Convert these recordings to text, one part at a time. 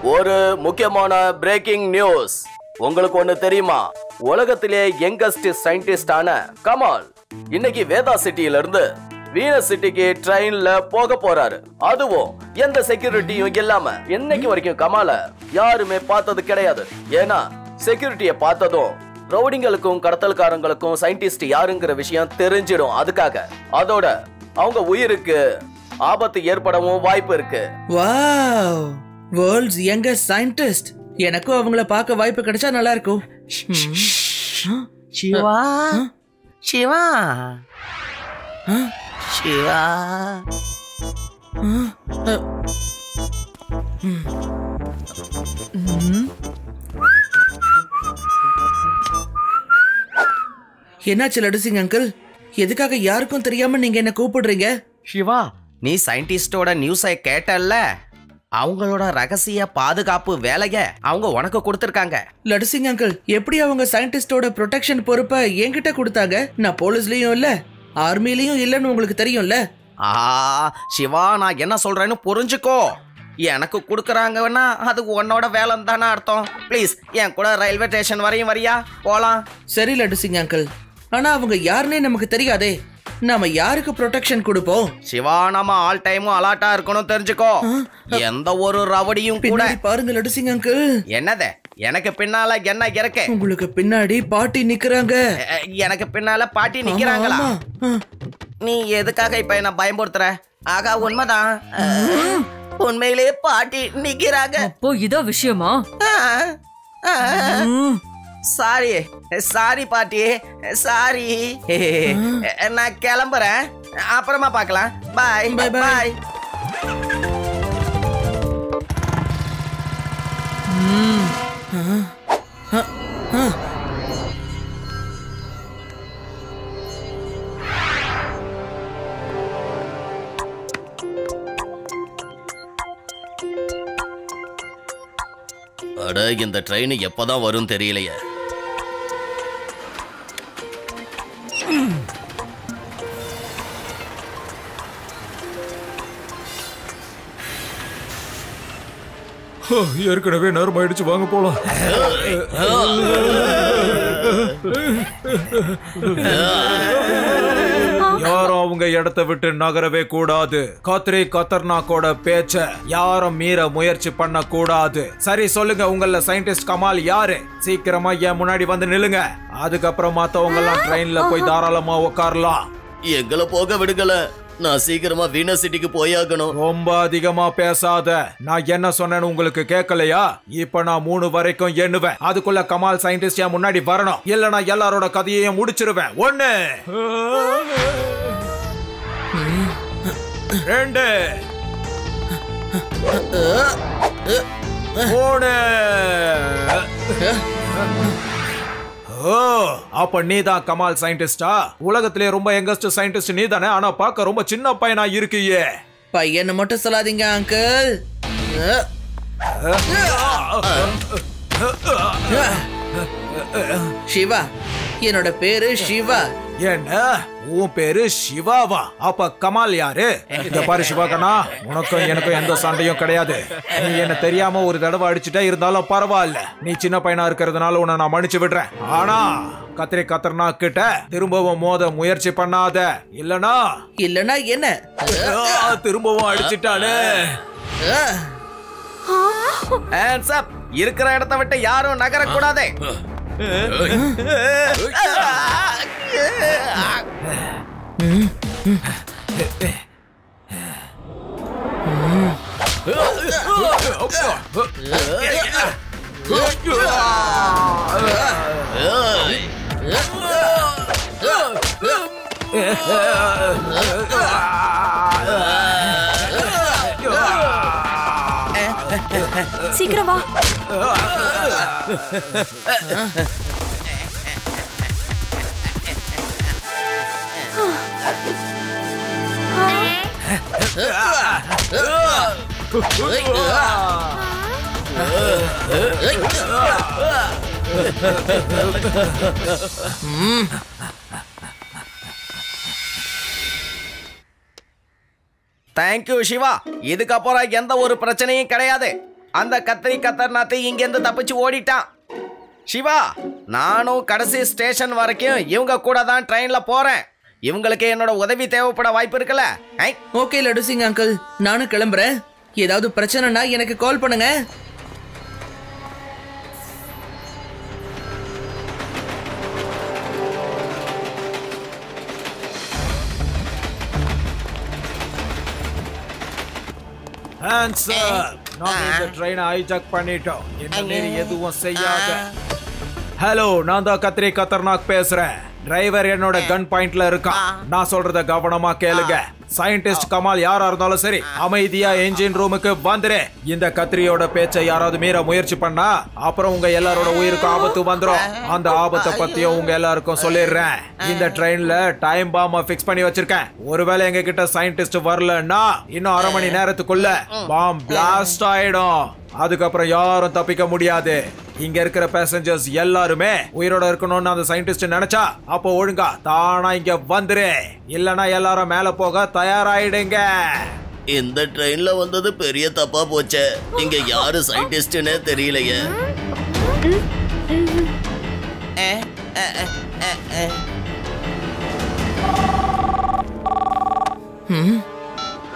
ஒரு முக்கியமான breaking news. உங்களுக்கு ஒண்ணு தெரியுமா? உலகத்திலே யங்கஸ்ட் சயின்டிஸ்டான கமால் இன்னைக்கு வேதா சிட்டியில இருந்து வீனஸ் சிட்டிக்கு ட்ரெயின்ல போக போறாரு. அதுவும் எந்த செக்யூரிட்டியும் இல்லாம. இன்னைக்கு வரைக்கும் கமால யாருமே பார்த்தது கிடையாது. ஏன்னா செக்யூரிட்டியை பார்த்ததும் ரவுடிங்களுக்கும் கடத்தல்காரங்களுக்கும் சயின்டிஸ்ட் யாருங்கிற விஷயம் தெரிஞ்சிடும். அதுக்காக அதோட அவங்க உயிருக்கு ஆபத்து ஏற்படவும் வாய்ப்பு இருக்கு. Wow, world's youngest scientist. எனக்கும் அவங்கள பார்க்க வாய்ப்பு கிடைச்சா நல்லா இருக்கும். சிவா சிவா சிவா என்னாச்சு லடுசிங் அங்கிள்? எதுக்காக யாருக்கும் தெரியாம நீங்க என்ன கூப்பிடுறீங்க? சிவா, நீ சயின்டிஸ்டோட நியூஸை கேட்டல்ல? அவங்களோட ரகசிய பாதுகாப்பு வேலைய அவங்க உனக்கு கொடுத்திருக்காங்க. லடுசிங் அங்கிள், எப்படி அவங்க சயின்டிஸ்டோட ப்ரொடெக்ஷன் பொறுப்பை என்கிட்ட கொடுத்தாங்க? நான் போலீஸ்லயும் இல்ல, ஆர்மிலயும் இல்லன்னு உங்களுக்கு தெரியும்ல. சிவா, நான் என்ன சொல்றேன்னு புரிஞ்சுக்கோ. எனக்கு கொடுக்குறாங்கன்னா அது உன்னோட வேலை தானே அர்த்தம். ப்ளீஸ் என் கூட ரயில்வே ஸ்டேஷன் வரையும் வரியா? போலாம். சரி லடுசிங் அங்கிள், ஆனா அவங்க யாருன்னே நமக்கு தெரியாதே. நாம யாருக்கு ப்ரொடெக்ஷன் கொடுப்போம்? சிவா, நாம ஆல் டைமும் அலர்ட்டா இருக்கணும், தெரிஞ்சுக்கோ. எந்த ஒரு ரவடியும் கூட. பாருங்க லடுசிங் அங்கிள். என்னது? எனக்கு பின்னால என்ன இருக்கு? உங்களுக்கு பின்னாடி பாட்டி நிக்கிறாங்க. எனக்கு பின்னால பாட்டி நிக்கிறாங்களா? நீ எதுக்காக இப்ப என்ன பயமுறுத்துற? ஆகா, உண்மைதான். உண்மையிலேயே பாட்டி நிக்கிறாங்க. அப்போ இதோ விஷயமா? சாரி சாரி பாட்டி, சாரி. நான் கிளம்புறேன், அப்புறமா பார்க்கலாம். பாய் பாய் பாய். அட, இந்த ட்ரெயின் எப்பதான் வரும் தெரியலையே. ஏற்கனவே நேரம் ஆயிடுச்சு, வாங்க போலாம். யாரும் அவங்க இடத்தை விட்டு நகரவே கூடாது. கத்ரி கத்தர்னாக்கோட பேச்ச யாரும் மீற முயற்சி பண்ண கூடாது. சரி, சொல்லுங்க, உங்கள சயின்டிஸ்ட் கமால் யாரு? சீக்கிரமா என் முன்னாடி வந்து நில்லுங்க. அதுக்கப்புறம் மத்தவங்க எல்லாம் ட்ரெயின்ல போய் தாராளமா உட்காரலாம். எங்களை போக விடுங்கல, நான் சீக்கிரமா வீனஸ் சிட்டிக்கு போயாகணும். ரொம்ப அதிகமா பேசாத. நான் என்ன சொன்னேன்னு உங்களுக்கு கேட்கலையா? இப்ப நான் 3 வரைக்கும் எண்ணுவேன். அதுக்குள்ள கமால் சயின்டிஸ்ட் என் முன்னாடி வரணும். இல்லனா எல்லாரோட கதையையும் முடிச்சிருவேன். 1 2 3. அப்ப நீதான் கமால் சயின்டிஸ்டா? உலகத்திலே ரொம்ப யங்கஸ்ட் சயின்டிஸ்ட் நீ தானே? ஆனா பார்க்க ரொம்ப சின்ன பையனா இருக்கியே. பையனை மட்டும் சொல்லாதீங்க அங்கிள். சிவா, என்னோட பேரு சிவா. என்ன, உன் பேரு சிவாவா? அப்ப கமால் யாரு? இந்த பாரு சிவாகண்ணா, உனக்கும் எனக்கும் எந்த சண்டையும் கிடையாது. நீ என்ன தெரியாம ஒரு தடவை அடிச்சுட்டே, இருந்தாலும் பரவாயில்ல. நீ சின்ன பையனா இருக்கிறதுனால உன்னை நான் மன்னிச்சு விடுறேன். ஆனா கத்ரி கத்தர்னா கிட்ட திரும்பவும் மோத முயற்சி பண்ணாத. இல்லனா என்ன? திரும்பவும் அடிச்சுட்டானே. இருக்கிற இடத்தை விட்டு யாரும் நகரக்கூடாது. சீக்கிரம் வா. தேங்க்யூ சிவா. இதுக்கப்புறம் எந்த ஒரு பிரச்சனையும் கிடையாது. அந்த கத்திரி கத்தர்நாத்தை இங்கேருந்து தப்பிச்சு ஓடிட்டான். சிவா, நானும் கடைசி ஸ்டேஷன் வரைக்கும் இவங்க கூட தான் ட்ரெயின்ல போறேன். இவங்களுக்கு என்னோட உதவி தேவைப்பட வாய்ப்பு இருக்குல்ல? ஓகே லட்டு சிங் அங்கிள், நானும் கிளம்புறேன். ஏதாவது பிரச்சனைனா எனக்கு கால் பண்ணுங்க. நாங்க இந்த ட்ரெயினை ஹைஜாக் பண்ணிட்டோம். என்ன மீறி எதுவும் செய்யாத. ஹலோ, நான் தான் கத்திரி கத்தர்நாக் பேசுறேன். டிரைவர் என்னோட கன் பாயிண்ட்ல இருக்கான். நான் சொல்றத கவனமா கேளுங்க. சயின்டிஸ்ட் கமால் யாரா இருந்தாலும் சரி, அமைதியா என்ஜின் ரூமுக்கு வந்துரு. இந்த கத்திரியோட பேச்சை யாராவது மீற முயற்சி பண்ணா அப்புறம் உங்க எல்லாரோட உயிருக்கு ஆபத்து வந்துரும். அந்த ஆபத்தை பத்தியும் உங்க எல்லாருக்கும் சொல்லிடுறேன். இந்த ட்ரெயின்ல டைம் பாம்ப பிக்ஸ் பண்ணி வச்சிருக்கேன். ஒருவேளை எங்க கிட்ட சயின்டிஸ்ட் வரலன்னா இன்னும் 1/2 மணி நேரத்துக்குள்ள பாம் பிளாஸ்ட் ஆயிடும். அதுக்கப்புறம் யாரும் தப்பிக்க முடியாது. இங்க இருக்கிற பேசஞ்சர்ஸ் எல்லாருமே உயிரோட இருக்கணும்னு அந்த சயின்டிஸ்ட் நினைச்சா அப்போ ஒழுங்கா தானா இங்க வந்துரு. இல்லனா எல்லாரும் மேல போக தயாராயிடுங்க. இந்த ட்ரெயின்ல வந்தது பெரிய தப்பா போச்சே. இங்க யாரு சயின்டிஸ்ட்னே தெரியலையே.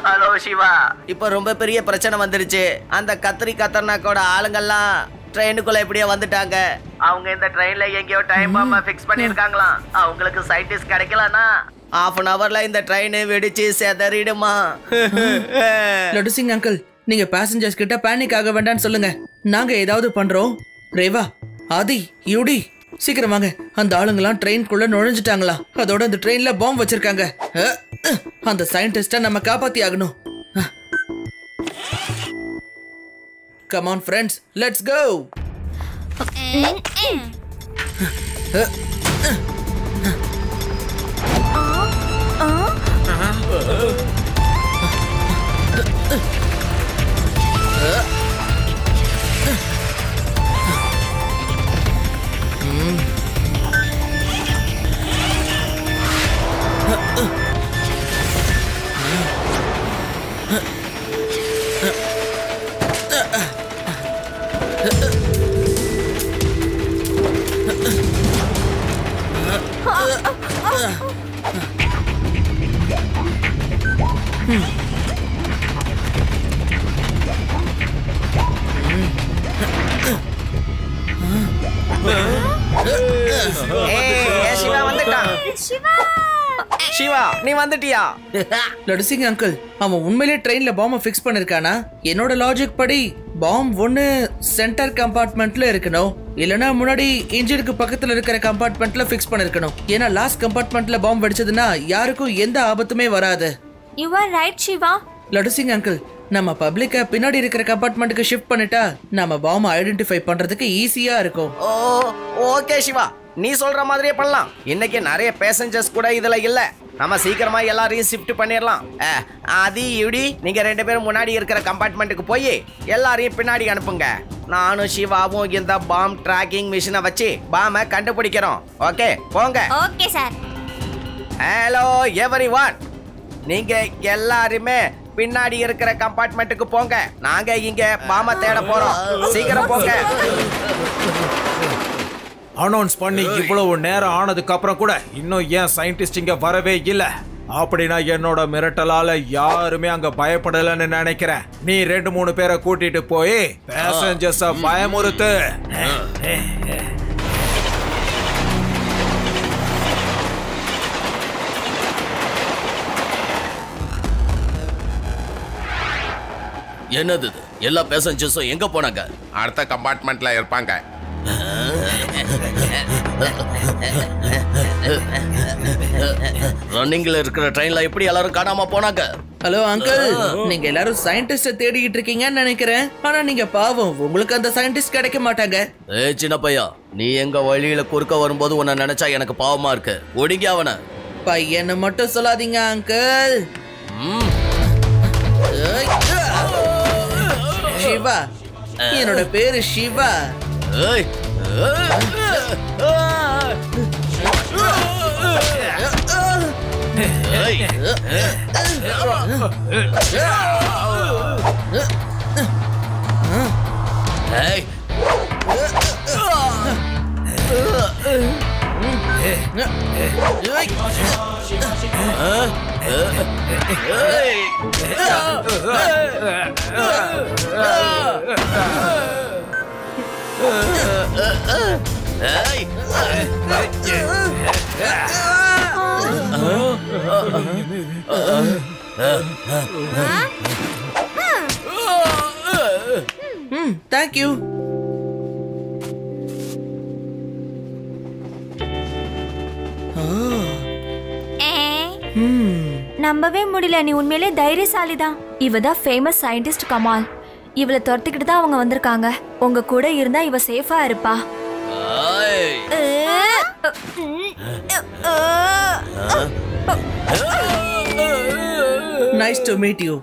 ஹலோ சிவா, இப்ப ரொம்ப பெரிய பிரச்சனை வந்துருச்சு. அந்த கத்திரி கத்தர்நாக்கோட ஆளுங்கெல்லாம் ட்ரெயினுக்குள்ள எப்படியோ வந்துட்டாங்க. அவங்க இந்த ட்ரெயின்ல எங்கேயோ டைம் பாம்ப ஃபிக்ஸ் பண்ணிருக்காங்களாம். அவங்களுக்கு சயின்டிஸ்ட் கிடைக்கலனா 1/2 hourல இந்த ட்ரெயின் வெடிச்சு செதறிடுமா. லட்டு சிங் அங்கிள், நீங்க பேசஞ்சர்ஸ் கிட்ட பேனிக் ஆக வேண்டாம்னு சொல்லுங்க. நாங்க ஏதாவது பண்றோம். ரேவா, ஆதி, யூடி, சீக்கிரம் வாங்க. அந்த ஆளுங்கெல்லாம் ட்ரெயின்குள்ள நுழைஞ்சிட்டாங்களா? அதோட அந்த ட்ரெயின்ல பாம்பு வச்சிருக்காங்க. அந்த சயின்டிஸ்ட நம்ம காப்பாத்தி ஆகணும். Come on friends, let's go. Shiva, நீ வந்துட்டியா? லட்டு சிங் அங்கிள், அவன் உண்மையிலே ட்ரெயின்ல பாம்ப ஃபிக்ஸ் பண்ணிருக்கானா? என்னோட லாஜிக் படி பாம் ஒன்னு சென்டர் கம்பார்ட்மெண்ட்ல இருக்கணும், இல்லனா முன்னாடி இன்ஜினுக்கு பக்கத்துல இருக்கிற கம்பார்ட்மெண்ட்ல ஃபிக்ஸ் பண்ணிருக்கணும். ஏன்னா லாஸ்ட் கம்பார்ட்மெண்ட்ல பாம் வெடிச்சதுன்னா யாருக்கும் எந்த ஆபத்துமே வராது. You are right Shiva. Laddu Singh uncle, நம்ம பப்ளிக்க பின்னாடி இருக்கிற கம்பார்ட்மெண்ட்டுக்கு ஷிஃப்ட் பண்ணிட்டா நம்ம பாம் ஐடென்டிஃபை பண்றதுக்கு ஈஸியா இருக்கும். ஓகே சிவா, நீ சொல்ற மாதிரியே பண்ணலாம். இன்னைக்கு நிறைய பேசஞ்சர்ஸ் கூட இதுல இல்ல. நம்ம சீக்கிரமா எல்லாரையும் ஷிஃப்ட் பண்ணிடலாம். ஆதி, யூடி, நீங்க 2 பேரும் முன்னாடி இருக்கிற கம்பார்ட்மெண்ட்டுக்கு போய் எல்லாரையும் பின்னாடி அனுப்புங்க. நானும் சிவாவும் இந்த பாம் ட்ராக்கிங் மிஷினை வச்சு பாமை கண்டுபிடிக்கிறோம். ஓகே, போங்க. Okay sir. ஹலோ எவரிவன், நீங்க எல்லாருமே பின்னாடி இருக்கிற கம்பார்ட்மெண்ட்டுக்கு போங்க. நாங்க இங்க பாமை தேட போறோம். சீக்கிரம் போங்க. அனௌன்ஸ் பண்ணி இவ்வளவு நேரம் ஆனதுக்கு அப்புறம் கூட இன்னும் ஏன் சயின்டிஸ்ட் இங்க வரவே இல்ல? அப்படின்னா என்னோட மிரட்டலால யாருமே அங்க பயப்படலன்னு நினைக்கிறேன். நீ 2-3 பேரை கூட்டிட்டு போய் பேசஞ்சர்ஸ பயமுறுத்து. என்னது இது? எல்லா பேசஞ்சர்ஸும் எங்க போனாங்க? அடுத்த கம்பார்ட்மெண்ட்ல இருப்பாங்க. ரன்னிங்ல இருக்கிற ட்ரெயின்ல எப்படி எல்லாரும் காணாம போனாங்க? ஹலோ அங்கிள், நீங்க எல்லாரும் சயின்டிஸ்ட தேடிக்கிட்டு இருக்கீங்கன்னு நினைக்கிறேன். ஆனா நீங்க பாவம், உங்களுக்கு அந்த சயின்டிஸ்ட் கிடைக்க மாட்டாங்க. சின்ன பையா, நீ எங்க வழியில குறுக்க வரும்போது உன்னை நினைச்சா எனக்கு பாவமா இருக்கு. ஒடிங்க அவன. பையனை மட்டும் சொல்லாதீங்க அங்கிள். சிவா, என்னோட பேரு சிவா. ஏய், ஏய். ஏய். தேங்க்யூ. நம்பவே முடியல, நீ உண்மையிலே தைரியசாலிதான். இவ தான் ஃபேமஸ் சயின்டிஸ்ட் கமால். இவளை துரத்திக்கிட்டு தான் அவங்க வந்திருக்காங்க. உங்க கூட இருந்தா இவ சேஃபா இருப்பா. Nice to meet you.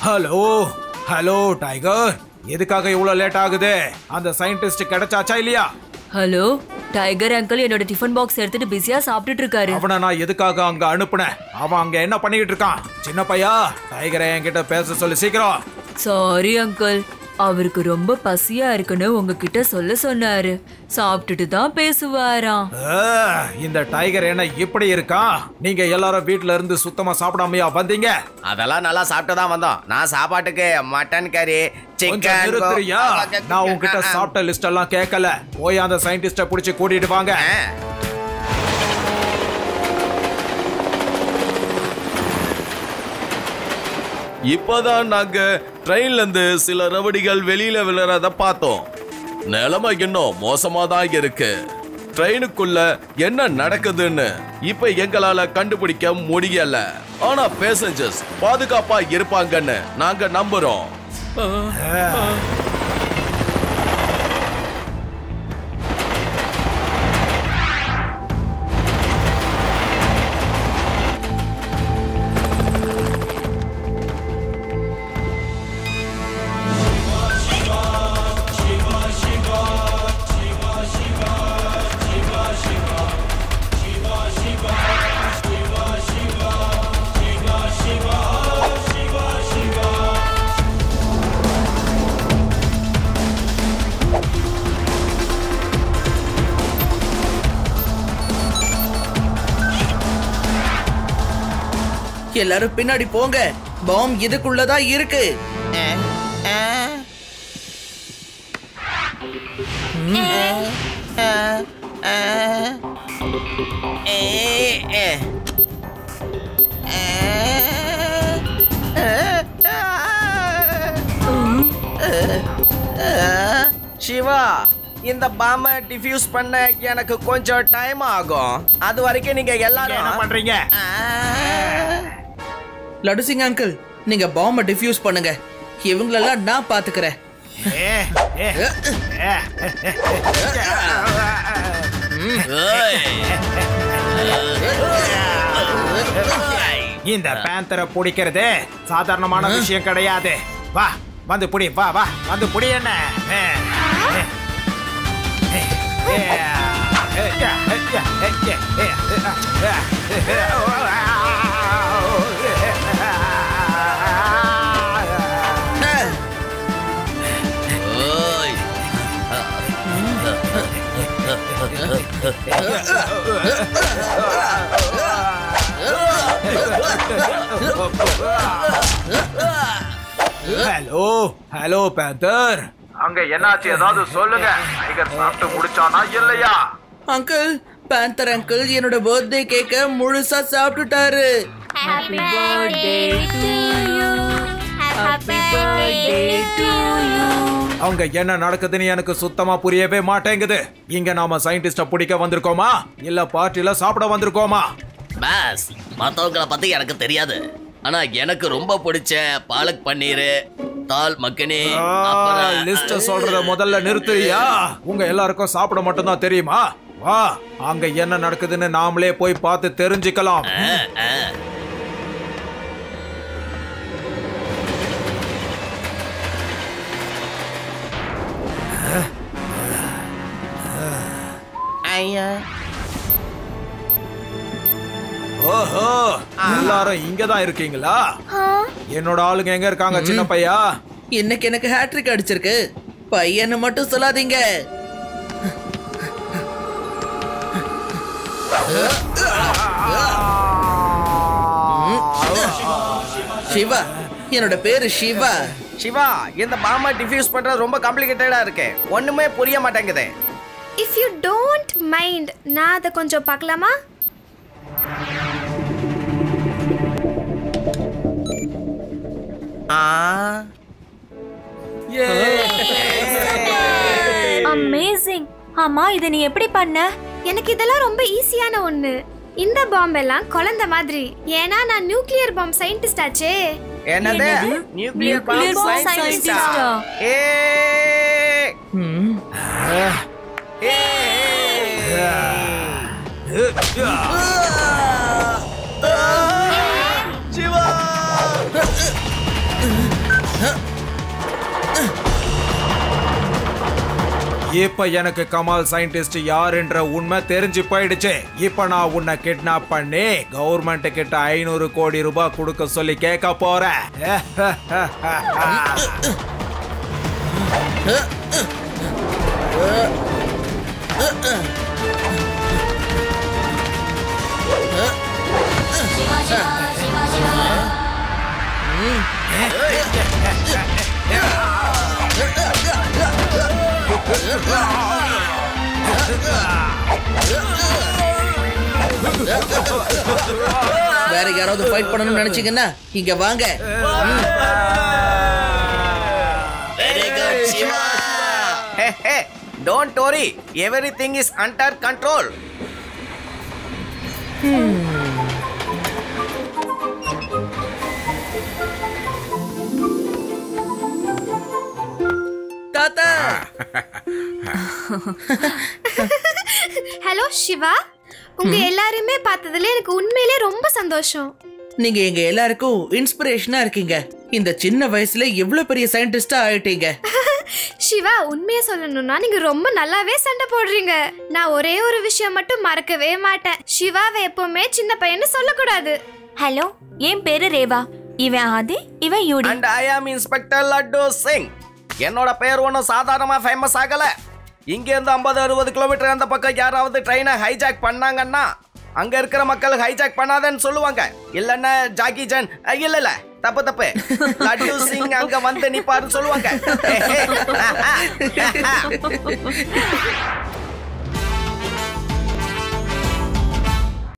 Hello hello tiger, எதுக்காக இவ்வளவு லேட் ஆகுது? அந்த சயின்டிஸ்ட் கிடைச்சாச்சா இல்லையா? ஹலோ டைகர் அங்கிள் என்னோட டிஃபன் பாக்ஸ் எடுத்துட்டு பிஸியா சாப்பிட்டுட்டு இருக்காரு. அவனை நான் எதுக்காக அங்க அனுப்புனேன்? அவன் அங்க என்ன பண்ணிக்கிட்டு இருக்கான்? சின்ன பையா, டைகரை என்கிட்ட பேச சொல்லி சீக்கிரம். சாரி அங்கிள், அவருக்கு ரொம்ப பசியா இருக்குன்னு உங்ககிட்ட சொல்ல சொன்னாரு. சாப்பிட்டுட்டு தான் பேசுவாராம். இந்த டைகர் என்ன இப்படி இருக்கான்? நீங்க எல்லாரும் வீட்ல இருந்து சுத்தமா சாப்பிடாமையா வந்தீங்க? அதெல்லாம் நல்லா சாப்பிட்டு தான் வந்தோம். நான் சாப்பாட்டுக்கு மட்டன் கறி, கொஞ்சம் நிறுத்துறியா? நான் உன்கிட்ட சாப்பிட்ட லிஸ்ட் எல்லாம் கேட்கல. போய் அந்த சயின்டிஸ்ட புடிச்சு கூட்டிட்டு வாங்க. இப்பதான் நாங்க ட்ரெயின்ல இருந்து சில ரவடிகள் வெளியில விழுறத பார்த்தோம். நிலைமை இன்னும் மோசமா தான் இருக்கு. ட்ரெயினுக்குள்ள என்ன நடக்குதுன்னு இப்ப எங்களால கண்டுபிடிக்க முடியல. ஆனா பேசஞ்சர்ஸ் பாதுகாப்பா இருப்பாங்கன்னு நாங்க நம்புறோம். எல்லாரும் பின்னாடி போங்க. பாம் இதுக்குள்ளதான் இருக்கு. சிவா, இந்த பாம்பை டிஃப்யூஸ் பண்ண எனக்கு கொஞ்சம் டைம் ஆகும். அது வரைக்கும் நீங்க எல்லாரும் என்ன பண்றீங்க? லடுசிங் அங்கிள், நீங்க பாம்பை டிஃப்யூஸ் பண்ணுங்க. இவங்களெல்லாம் நான் பாத்துக்கிறேன். இந்த பேந்தரை பிடிக்கிறது சாதாரணமான விஷயம் கிடையாது. வா வந்து புடி, வா வா வந்து புடி. என்ன ஹலோ ஹலோ பேந்தர், அங்க என்னாச்சு? ஏதாவது சொல்லுங்க. டைகர் சாப்பிட்டு முடிச்சானா இல்லையா? அங்கிள், பேந்தர் அங்கிள் என்னோட பர்த்டே கேக்க முழுசா சாப்பிட்டுட்டாரு. Happy birthday to you. Happy birthday to you. அவங்க என்ன நடக்குதுன்னு எனக்கு சுத்தமா புரியவே மாட்டேங்குது. இங்க நாம சயின்டிஸ்ட பிடிக்க வந்திருக்கோமா இல்ல பார்ட்டில சாப்பிட வந்திருக்கோமா? பாஸ் மத்தவங்கள பத்தி எனக்கு தெரியாது, ஆனா எனக்கு ரொம்ப பிடிச்ச பாலக் பன்னீர், தால் மக்கனி, லிஸ்ட் சொல்றத முதல்ல நிறுத்துறியா? உங்க எல்லாருக்கும் சாப்பிட மட்டும் தான் தெரியுமா? வா, அங்க என்ன நடக்குதுன்னு நாமளே போய் பார்த்து தெரிஞ்சுக்கலாம். ஐயா, ஓஹோ, எல்லாரும் இங்க தான் இருக்கீங்களா? என்னோட ஆளுங்க எங்க இருக்காங்க சின்ன பையா? இன்னைக்கு எனக்கு ஹேட்ரிக் அடிச்சிருக்கு. பையன்னு மட்டும் சொல்லாதீங்க. சிவா, என்னோட பேரு சிவா. சிவா, இந்த பாம்பை டிஃப்யூஸ் பண்றது ரொம்ப காம்ப்ளிகேட்டடா இருக்கு, ஒண்ணுமே புரிய மாட்டேங்குது. இஃப் யூ டோன்ட் மைண்ட், நான் அதை கொஞ்சம் பார்க்கலாமா? அமேசிங். ஆமா, இதை நீ எப்படி பண்ண? எனக்கு இதெல்லாம் ரொம்ப ஈஸியான ஒண்ணு. இந்த பாம்பு எல்லாம் குழந்தை மாதிரி, ஏன்னா நான் நியூக்ளியர் பாம்பு சயின்டிஸ்ட் ஆச்சே. என்னது? நியூக்ளியர் பாம்பு சயின்டிஸ்டா? சிவா, இப்ப எனக்கு கமால் சயின்டிஸ்ட் யாருன்ற உண்மை தெரிஞ்சு போயிடுச்சு. இப்ப நான் உன்னை கிட்னாப் பண்ணி கவர்மெண்ட் கிட்ட 500 கோடி ரூபாய் கொடுக்க சொல்லி கேட்க போறேன். வேற யாராவது ஃபைட் பண்ணணும்னு நினைச்சீங்கன்னா இங்க வாங்க. Very good, Shiva. Hey, hey, don't worry. Everything is under control. தாத்தா. ஹலோ சிவா, உங்க எல்லாருமே பார்த்ததுல எனக்கு உண்மையிலே ரொம்ப சந்தோஷம். நீங்க எங்க எல்லாருக்கும் இன்ஸ்பிரேஷனா இருக்கீங்க. இந்த சின்ன வயசுல எவ்வளவு பெரிய சயின்டிஸ்டா ஆயிட்டீங்க. சிவா, உண்மையை சொல்லணும்னா நீங்க ரொம்ப நல்லாவே சண்டை போடுறீங்க. நான் ஒரே ஒரு விஷயம் மட்டும் மறக்கவே மாட்டேன். சிவாவை எப்பவுமே சின்ன பையன்னு சொல்லக்கூடாது. ஹலோ, என் பேரு ரேவா. இவன் ஆதி, இவன் யூடி. And I am Inspector Laddu Singh. என்னோட பேர் ஒன்றும் சாதாரணமா ஃபேமஸ் ஆகல. இங்க இருந்து 50-60 கிலோமீட்டர் அந்த பக்கம் யாராவது ட்ரெயினை ஹைஜாக் பண்ணாங்கன்னா அங்க இருக்கிற மக்கள் ஹைஜாக் பண்ணாதன்னு சொல்லுவாங்க. இல்லன்னா ஜாக்கி ஜான், இல்ல தப்பு லட்டு சிங் அங்க வந்து நிப்பாருன்னு சொல்லுவாங்க.